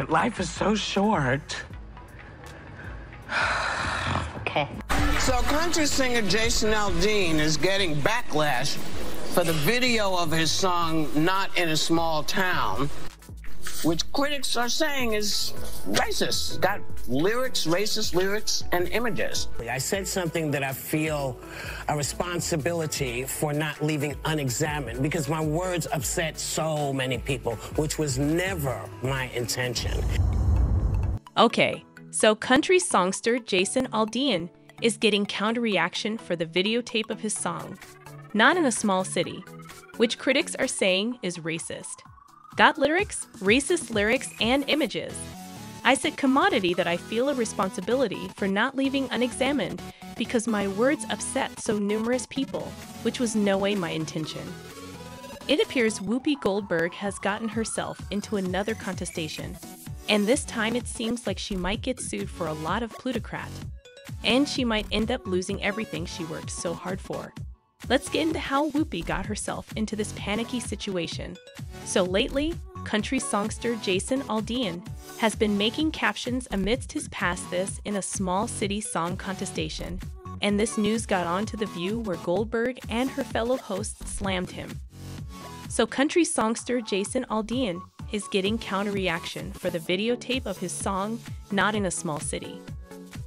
Life is so short. Okay. So country singer Jason Aldean is getting backlash for the video of his song Not in a Small Town, which critics are saying is racist. It's got lyrics, racist lyrics, and images. I said something that I feel a responsibility for not leaving unexamined because my words upset so many people, which was never my intention. Okay, so country songster Jason Aldean is getting counterreaction for the videotape of his song, Not in a Small City, which critics are saying is racist. Got lyrics, racist lyrics, and images. I said commodity that I feel a responsibility for not leaving unexamined because my words upset so numerous people, which was no way my intention. It appears Whoopi Goldberg has gotten herself into another contestation, and this time it seems like she might get sued for a lot of plutocrat, and she might end up losing everything she worked so hard for. Let's get into how Whoopi got herself into this panicky situation. So lately, country songster Jason Aldean has been making captions amidst his past this in a small city song contestation, and this news got on to The View where Goldberg and her fellow hosts slammed him. So country songster Jason Aldean is getting counterreaction for the videotape of his song Not in a Small City.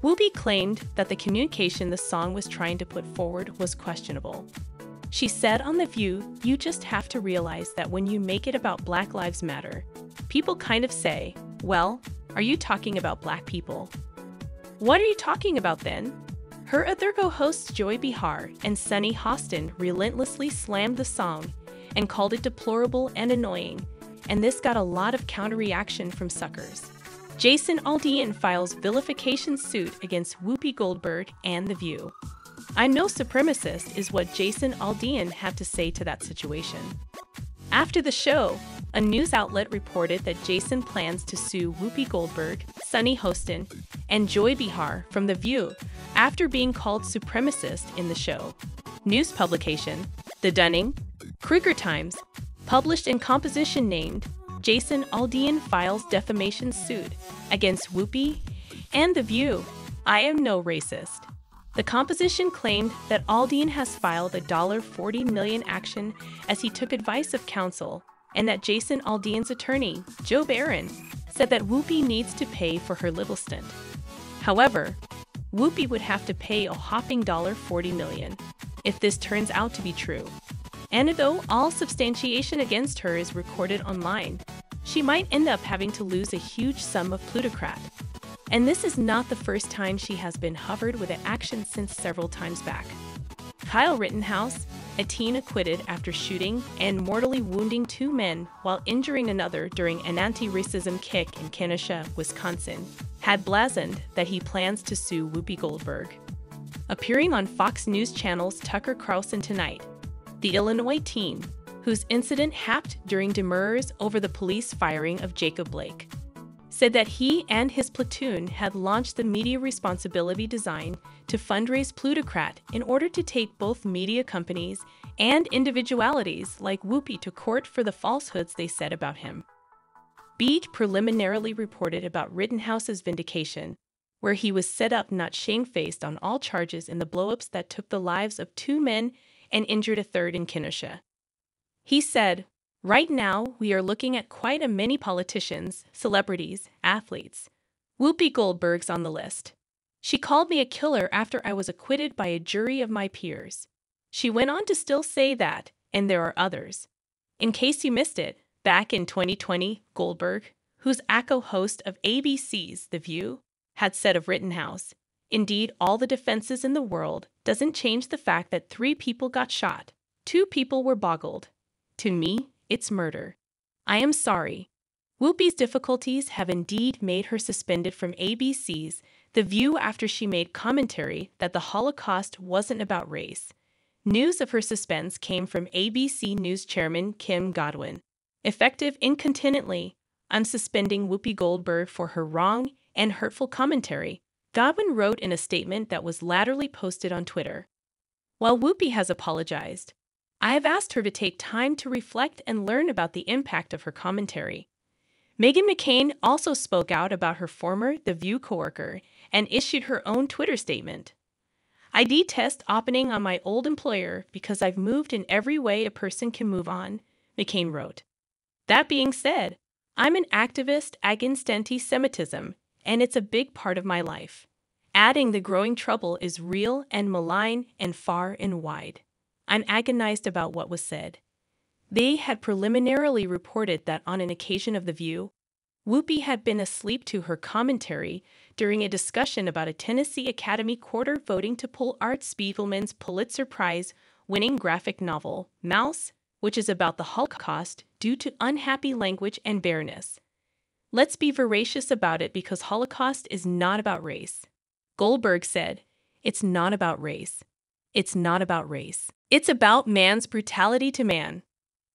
Whoopi claimed that the communication the song was trying to put forward was questionable. She said on The View, "You just have to realize that when you make it about Black Lives Matter, people kind of say, well, are you talking about black people? What are you talking about then?" Her other co-hosts Joy Behar and Sunny Hostin relentlessly slammed the song and called it deplorable and annoying, and this got a lot of counterreaction from suckers. Jason Aldean files vilification suit against Whoopi Goldberg and The View. "I'm no supremacist," is what Jason Aldean had to say to that situation. After the show, a news outlet reported that Jason plans to sue Whoopi Goldberg, Sunny Hostin, and Joy Behar from The View after being called supremacist in the show. News publication, The Dunning-Kruger Times, published in composition named Jason Aldean files defamation suit against Whoopi and The View. I am no racist. The composition claimed that Aldean has filed a $40 million action as he took advice of counsel, and that Jason Aldean's attorney, Joe Barron, said that Whoopi needs to pay for her little stint. However, Whoopi would have to pay a whopping $40 million if this turns out to be true. And though all substantiation against her is recorded online, she might end up having to lose a huge sum of plutocrat. And this is not the first time she has been hovered with an action since several times back. Kyle Rittenhouse, a teen acquitted after shooting and mortally wounding 2 men while injuring another during an anti-racism kick in Kenosha, Wisconsin, had blazoned that he plans to sue Whoopi Goldberg. Appearing on Fox News Channel's Tucker Carlson Tonight, the Illinois teen, whose incident happened during demurs over the police firing of Jacob Blake, said that he and his platoon had launched the media responsibility design to fundraise plutocrat in order to take both media companies and individualities like Whoopi to court for the falsehoods they said about him. Beat preliminarily reported about Rittenhouse's vindication, where he was set up not shamefaced on all charges in the blowups that took the lives of 2 men and injured a third in Kenosha. He said, "Right now, we are looking at quite a many politicians, celebrities, athletes. Whoopi Goldberg's on the list. She called me a killer after I was acquitted by a jury of my peers." She went on to still say that, and there are others. In case you missed it, back in 2020, Goldberg, who's a co-host of ABC's The View, had said of Rittenhouse, "Indeed, all the defenses in the world doesn't change the fact that 3 people got shot. 2 people were boggled. To me, it's murder. I am sorry." Whoopi's difficulties have indeed made her suspended from ABC's The View after she made commentary that the Holocaust wasn't about race. News of her suspense came from ABC News chairman Kim Godwin. Effective incontinently, "I'm suspending Whoopi Goldberg for her wrong and hurtful commentary," Godwin wrote in a statement that was latterly posted on Twitter. While Whoopi has apologized, I have asked her to take time to reflect and learn about the impact of her commentary. Meghan McCain also spoke out about her former The View coworker and issued her own Twitter statement. "I detest opening on my old employer because I've moved in every way a person can move on," McCain wrote. "That being said, I'm an activist against anti-Semitism, and it's a big part of my life," adding the growing trouble is real and malign and far and wide. "I'm agonized about what was said." They had preliminarily reported that on an occasion of The View, Whoopi had been asleep to her commentary during a discussion about a Tennessee Academy quarter voting to pull Art Spiegelman's Pulitzer Prize-winning graphic novel, Mouse, which is about the Holocaust, due to unhappy language and bareness. "Let's be voracious about it because Holocaust is not about race," Goldberg said. "It's not about race. It's not about race. It's about man's brutality to man."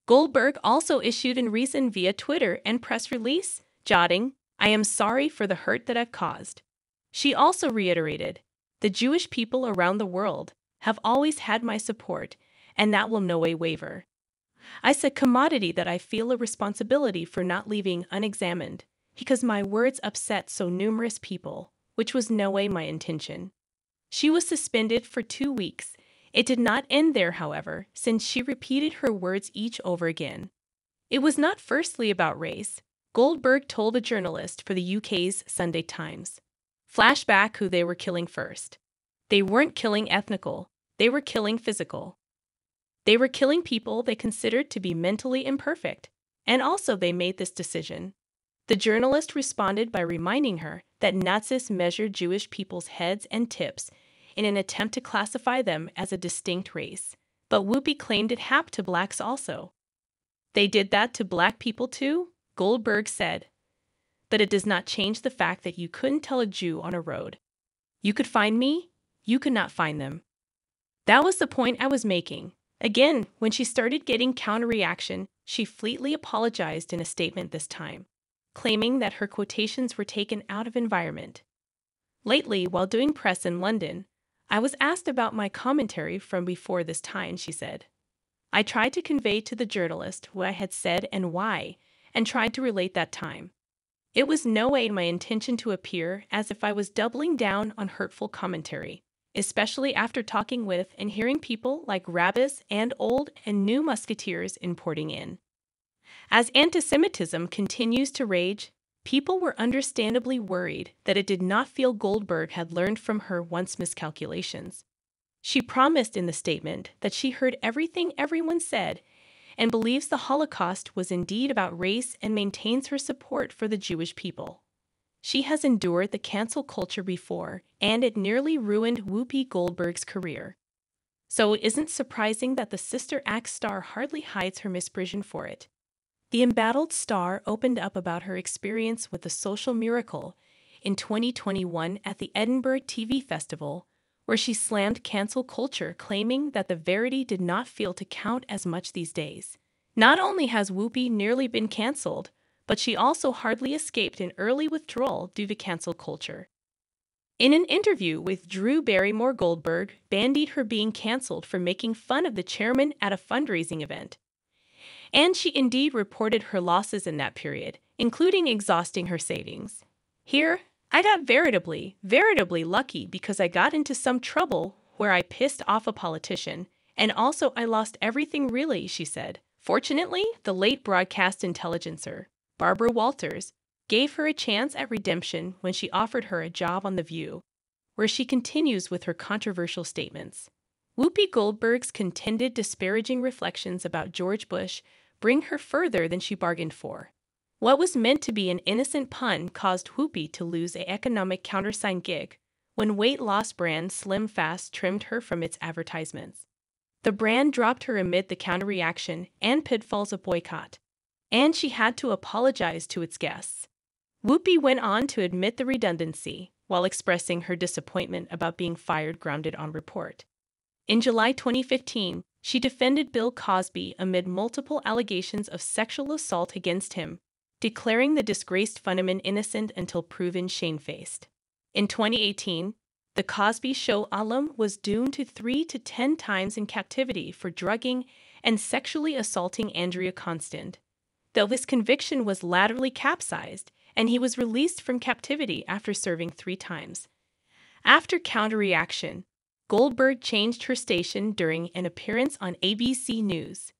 Goldberg also issued a reason via Twitter and press release, jotting, "I am sorry for the hurt that I've caused." She also reiterated, "The Jewish people around the world have always had my support, and that will no way waver. It's a commodity that I feel a responsibility for not leaving unexamined, because my words upset so numerous people, which was no way my intention." She was suspended for 2 weeks. It did not end there, however, since she repeated her words each over again. It was not firstly about race, Goldberg told a journalist for the UK's Sunday Times. Flashback who they were killing first. They weren't killing ethnical, they were killing physical. They were killing people they considered to be mentally imperfect, and also they made this decision. The journalist responded by reminding her that Nazis measured Jewish people's heads and tips in an attempt to classify them as a distinct race, but Whoopi claimed it happened to blacks also. "They did that to black people too," Goldberg said. "But it does not change the fact that you couldn't tell a Jew on a road. You could find me, you could not find them." That was the point I was making. Again, when she started getting counterreaction, she fleetly apologized in a statement this time, claiming that her quotations were taken out of environment. "Lately, while doing press in London, I was asked about my commentary from before this time," she said. "I tried to convey to the journalist what I had said and why, and tried to relate that time. It was no way my intention to appear as if I was doubling down on hurtful commentary, especially after talking with and hearing people like rabbis and old and new musketeers importing in." As anti-Semitism continues to rage, people were understandably worried that it did not feel Goldberg had learned from her once miscalculations. She promised in the statement that she heard everything everyone said and believes the Holocaust was indeed about race and maintains her support for the Jewish people. She has endured the cancel culture before, and it nearly ruined Whoopi Goldberg's career. So it isn't surprising that the Sister Act star hardly hides her misprision for it. The embattled star opened up about her experience with the social miracle in 2021 at the Edinburgh TV Festival, where she slammed cancel culture, claiming that the verity did not feel to count as much these days. Not only has Whoopi nearly been canceled, but she also hardly escaped an early withdrawal due to cancel culture. In an interview with Drew Barrymore, Goldberg bandied her being canceled for making fun of the chairman at a fundraising event. And she indeed reported her losses in that period, including exhausting her savings. "Here, I got veritably lucky because I got into some trouble where I pissed off a politician, and also I lost everything really," she said. Fortunately, the late broadcast intelligencer, Barbara Walters, gave her a chance at redemption when she offered her a job on The View, where she continues with her controversial statements. Whoopi Goldberg's contended disparaging reflections about George Bush bring her further than she bargained for. What was meant to be an innocent pun caused Whoopi to lose an economic countersign gig when weight loss brand Slim Fast trimmed her from its advertisements. The brand dropped her amid the counterreaction and pitfalls of boycott, and she had to apologize to its guests. Whoopi went on to admit the redundancy while expressing her disappointment about being fired grounded on report. In July 2015, she defended Bill Cosby amid multiple allegations of sexual assault against him, declaring the disgraced funnyman innocent until proven shamefaced. In 2018, The Cosby Show alum was doomed to 3 to 10 times in captivity for drugging and sexually assaulting Andrea Constand. though his conviction was latterly capsized, and he was released from captivity after serving 3 times. After counterreaction, Goldberg changed her station during an appearance on ABC News.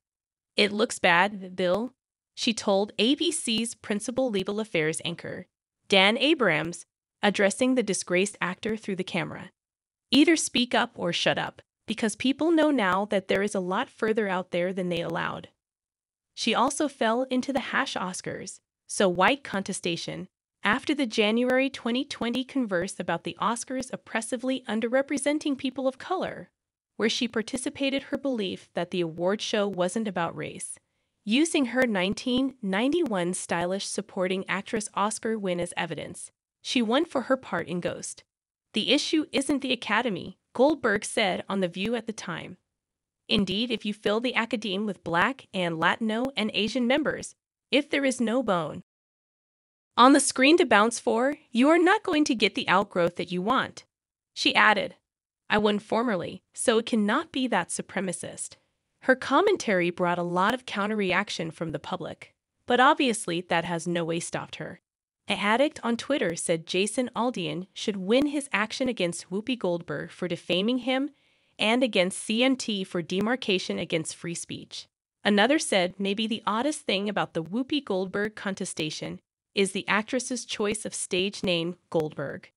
"It looks bad, Bill," she told ABC's principal legal affairs anchor, Dan Abrams, addressing the disgraced actor through the camera. "Either speak up or shut up, because people know now that there is a lot further out there than they allowed." She also fell into the #Oscars, so white contestation, after the January 2020 converse about the Oscars oppressively underrepresenting people of color, where she participated her belief that the award show wasn't about race, using her 1991 stylish supporting actress Oscar win as evidence. She won for her part in Ghost. "The issue isn't the Academy," Goldberg said on The View at the time. "Indeed, if you fill the Academe with Black and Latino and Asian members, if there is no bone on the screen to bounce for, you are not going to get the outgrowth that you want." She added, "I won formerly, so it cannot be that supremacist." Her commentary brought a lot of counter-reaction from the public, but obviously that has no way stopped her. An addict on Twitter said Jason Aldean should win his action against Whoopi Goldberg for defaming him and against CMT for demarcation against free speech. Another said maybe the oddest thing about the Whoopi Goldberg contestation is the actress's choice of stage name Goldberg.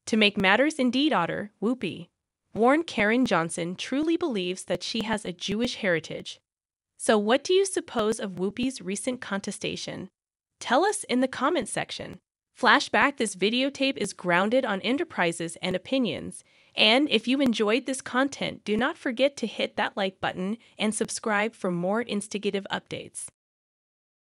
To make matters indeed odder, Whoopi, warned Karen Johnson, truly believes that she has a Jewish heritage. So what do you suppose of Whoopi's recent contestation? Tell us in the comments section. Flashback: this videotape is grounded on enterprises and opinions, and if you enjoyed this content, do not forget to hit that like button and subscribe for more instigative updates.